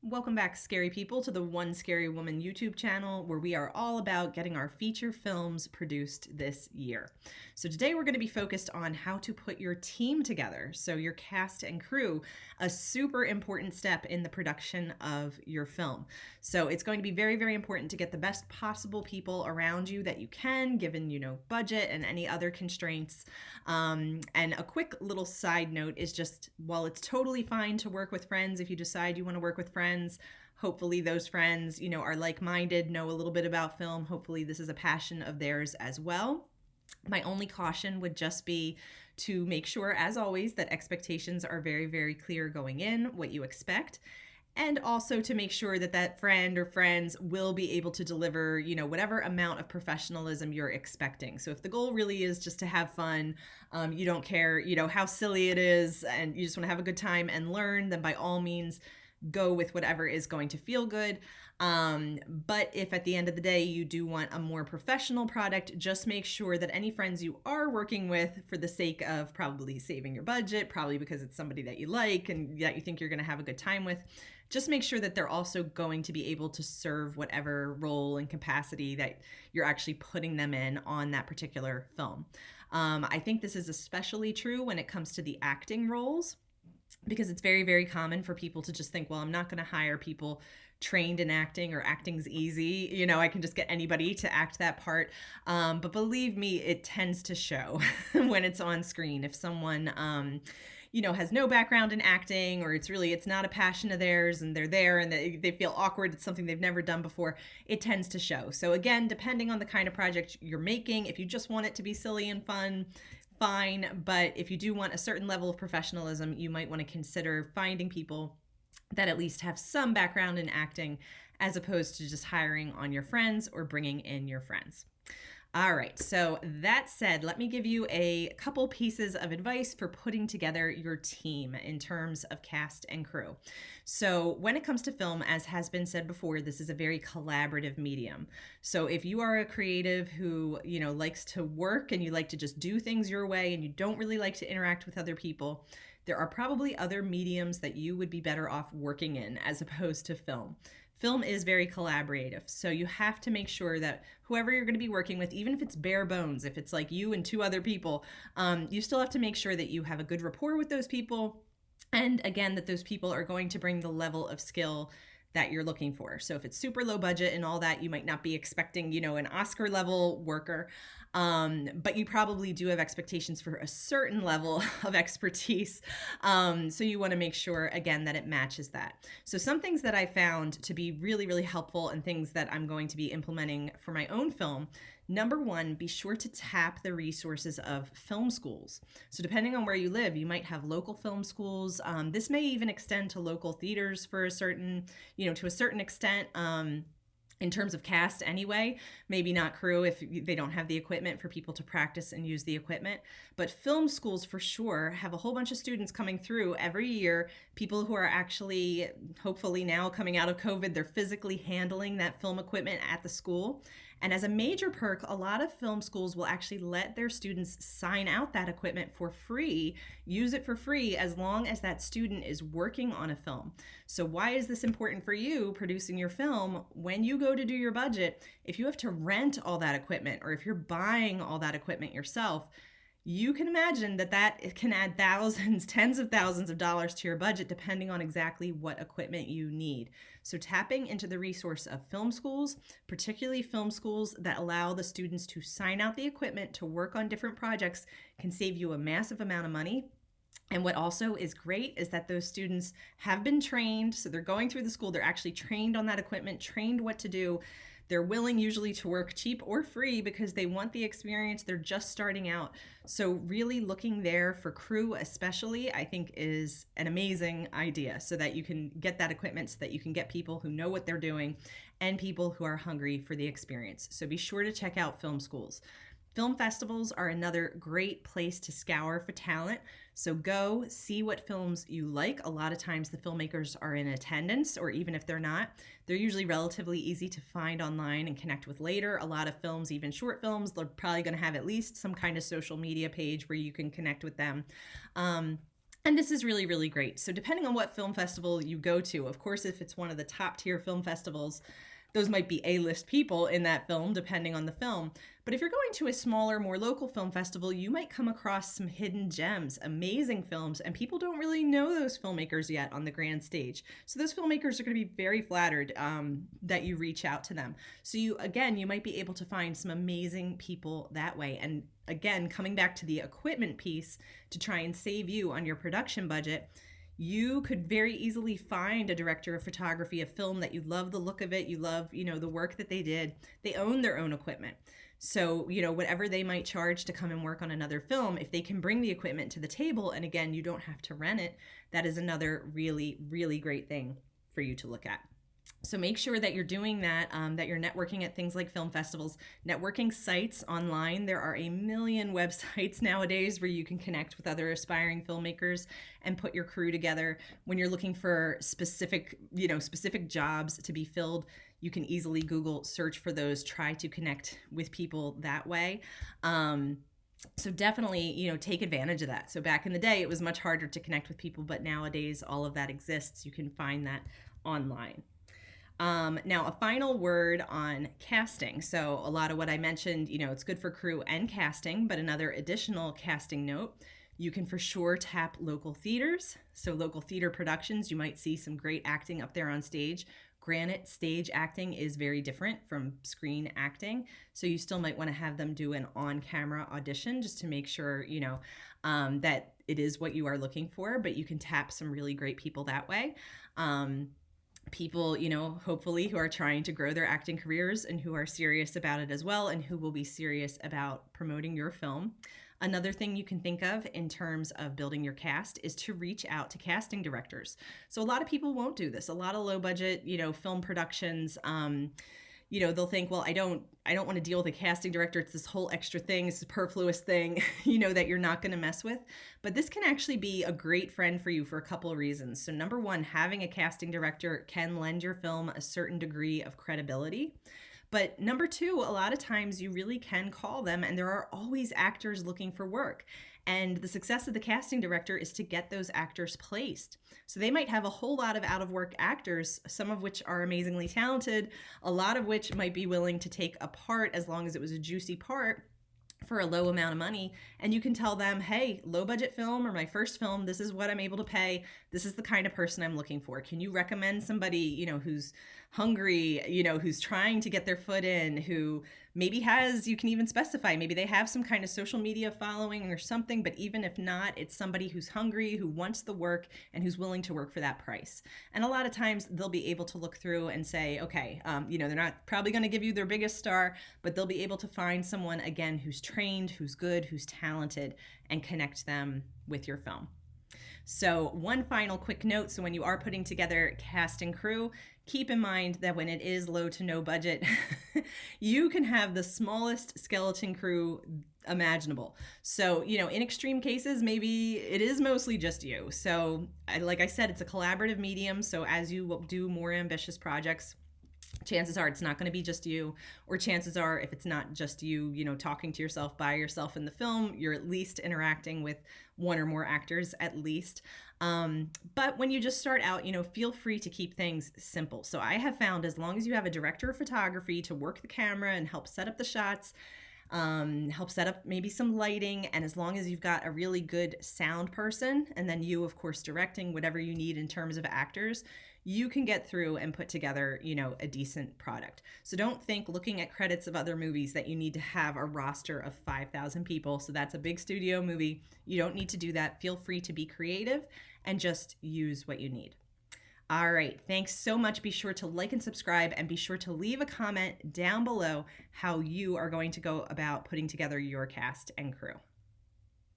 Welcome back, scary people, to the One Scary Woman YouTube channel, where we are all about getting our feature films produced this year. So today we're going to be focused on how to put your team together, so your cast and crew, a super important step in the production of your film. So it's going to be very, very important to get the best possible people around you that you can, given, budget and any other constraints. And a quick little side note is just, while it's totally fine to work with friends, if you decide you want to work with friends, hopefully those friends, are like-minded, know a little bit about film. Hopefully this is a passion of theirs as well. My only caution would just be to make sure, as always, that expectations are very, very clear going in, what you expect. And also to make sure that that friend or friends will be able to deliver, whatever amount of professionalism you're expecting. So if the goal really is just to have fun, you don't care, how silly it is, and you just want to have a good time and learn, then by all means, go with whatever is going to feel good. But if at the end of the day you do want a more professional product, just make sure that any friends you are working with, for the sake of probably saving your budget, probably because it's somebody that you like and that you think you're going to have a good time with, just make sure that they're also going to be able to serve whatever role and capacity that you're actually putting them in on that particular film. I think this is especially true when it comes to the acting roles, because it's very, very common for people to just think, well, I'm not going to hire people trained in acting, or acting's easy. I can just get anybody to act that part. But believe me, it tends to show when it's on screen. If someone, has no background in acting, or it's not a passion of theirs, and they're there and they feel awkward, it's something they've never done before, it tends to show. So again, depending on the kind of project you're making, if you just want it to be silly and fun, fine. But if you do want a certain level of professionalism, you might want to consider finding people that at least have some background in acting, as opposed to just hiring on your friends or bringing in your friends. All right, so that said, let me give you a couple pieces of advice for putting together your team in terms of cast and crew. So when it comes to film, as has been said before, this is a very collaborative medium. So if you are a creative who, likes to work and you like to just do things your way and you don't really like to interact with other people, there are probably other mediums that you would be better off working in as opposed to film. Film is very collaborative, so you have to make sure that whoever you're going to be working with, even if it's bare bones, if it's like you and two other people, you still have to make sure that you have a good rapport with those people, and again, that those people are going to bring the level of skill that you're looking for. So if it's super low budget and all that, you might not be expecting, an Oscar level worker, but you probably do have expectations for a certain level of expertise. So you want to make sure, again, that it matches that. So some things that I found to be really, really helpful, and things that I'm going to be implementing for my own film. Number one, be sure to tap the resources of film schools. So depending on where you live, you might have local film schools. This may even extend to local theaters for a certain, to a certain extent. In terms of cast anyway, maybe not crew if they don't have the equipment for people to practice and use the equipment. But film schools for sure have a whole bunch of students coming through every year, people who are actually, hopefully now coming out of COVID, they're physically handling that film equipment at the school. And as a major perk, a lot of film schools will actually let their students sign out that equipment for free, use it for free, as long as that student is working on a film. So why is this important for you producing your film? When you go to do your budget, if you have to rent all that equipment, or if you're buying all that equipment yourself, you can imagine that it can add thousands, tens of thousands of dollars to your budget, depending on exactly what equipment you need. So tapping into the resource of film schools, particularly film schools that allow the students to sign out the equipment to work on different projects, can save you a massive amount of money. And what also is great is that those students have been trained. So they're going through the school, they're actually trained on that equipment, trained what to do. They're willing usually to work cheap or free because they want the experience. They're just starting out. So really looking there for crew especially, I think, is an amazing idea, so that you can get that equipment, so that you can get people who know what they're doing and people who are hungry for the experience. So be sure to check out film schools. Film festivals are another great place to scour for talent. So go see what films you like. A lot of times the filmmakers are in attendance, or even if they're not, they're usually relatively easy to find online and connect with later. A lot of films, even short films, they're probably going to have at least some kind of social media page where you can connect with them. And this is really, really great. So depending on what film festival you go to, of course, if it's one of the top tier film festivals, those might be A-list people in that film, depending on the film. But if you're going to a smaller, more local film festival, you might come across some hidden gems, amazing films, and people don't really know those filmmakers yet on the grand stage. So those filmmakers are going to be very flattered that you reach out to them. So you might be able to find some amazing people that way. And again, coming back to the equipment piece to try and save you on your production budget, you could very easily find a director of photography, a film that you love the look of it, you love, the work that they did. They own their own equipment. So, whatever they might charge to come and work on another film, if they can bring the equipment to the table, and again, you don't have to rent it, that is another really, really great thing for you to look at. So make sure that you're doing that, that you're networking at things like film festivals, networking sites online. There are a million websites nowadays where you can connect with other aspiring filmmakers and put your crew together. When you're looking for specific jobs to be filled, you can easily Google search for those, try to connect with people that way. So definitely, take advantage of that. So back in the day, it was much harder to connect with people, but nowadays all of that exists. You can find that online. Now, a final word on casting. So a lot of what I mentioned, it's good for crew and casting, but another additional casting note, you can for sure tap local theaters. So local theater productions, you might see some great acting up there on stage. Granted, stage acting is very different from screen acting. So you still might want to have them do an on-camera audition just to make sure, that it is what you are looking for, but you can tap some really great people that way. People, hopefully who are trying to grow their acting careers and who are serious about it as well, and who will be serious about promoting your film. Another thing you can think of in terms of building your cast is to reach out to casting directors. So a lot of people won't do this. A lot of low budget, film productions, they'll think, well, I don't want to deal with a casting director. It's this whole extra thing, it's a superfluous thing, that you're not going to mess with. But this can actually be a great friend for you for a couple of reasons. So number one, having a casting director can lend your film a certain degree of credibility. But number two, a lot of times you really can call them, and there are always actors looking for work. And the success of the casting director is to get those actors placed. So they might have a whole lot of out-of-work actors, some of which are amazingly talented, a lot of which might be willing to take a part as long as it was a juicy part for a low amount of money. And you can tell them, hey, low budget film or my first film, this is what I'm able to pay. This is the kind of person I'm looking for. Can you recommend somebody, who's hungry, who's trying to get their foot in, who maybe has, you can even specify, maybe they have some kind of social media following or something, but even if not, it's somebody who's hungry, who wants the work, and who's willing to work for that price. And a lot of times they'll be able to look through and say, okay, they're not probably going to give you their biggest star, but they'll be able to find someone, again, who's trained, who's good, who's talented, and connect them with your film. So one final quick note. So when you are putting together cast and crew, keep in mind that when it is low to no budget, you can have the smallest skeleton crew imaginable. So, in extreme cases, maybe it is mostly just you. So like I said, it's a collaborative medium. So as you do more ambitious projects, chances are it's not going to be just you, or chances are if it's not just you, talking to yourself by yourself in the film, you're at least interacting with one or more actors at least. But when you just start out, feel free to keep things simple. So I have found as long as you have a director of photography to work the camera and help set up the shots, help set up maybe some lighting, and as long as you've got a really good sound person, and then you, of course, directing whatever you need in terms of actors, you can get through and put together, a decent product. So don't think looking at credits of other movies that you need to have a roster of 5,000 people. So that's a big studio movie. You don't need to do that. Feel free to be creative and just use what you need. All right, thanks so much. Be sure to like and subscribe, and be sure to leave a comment down below how you are going to go about putting together your cast and crew.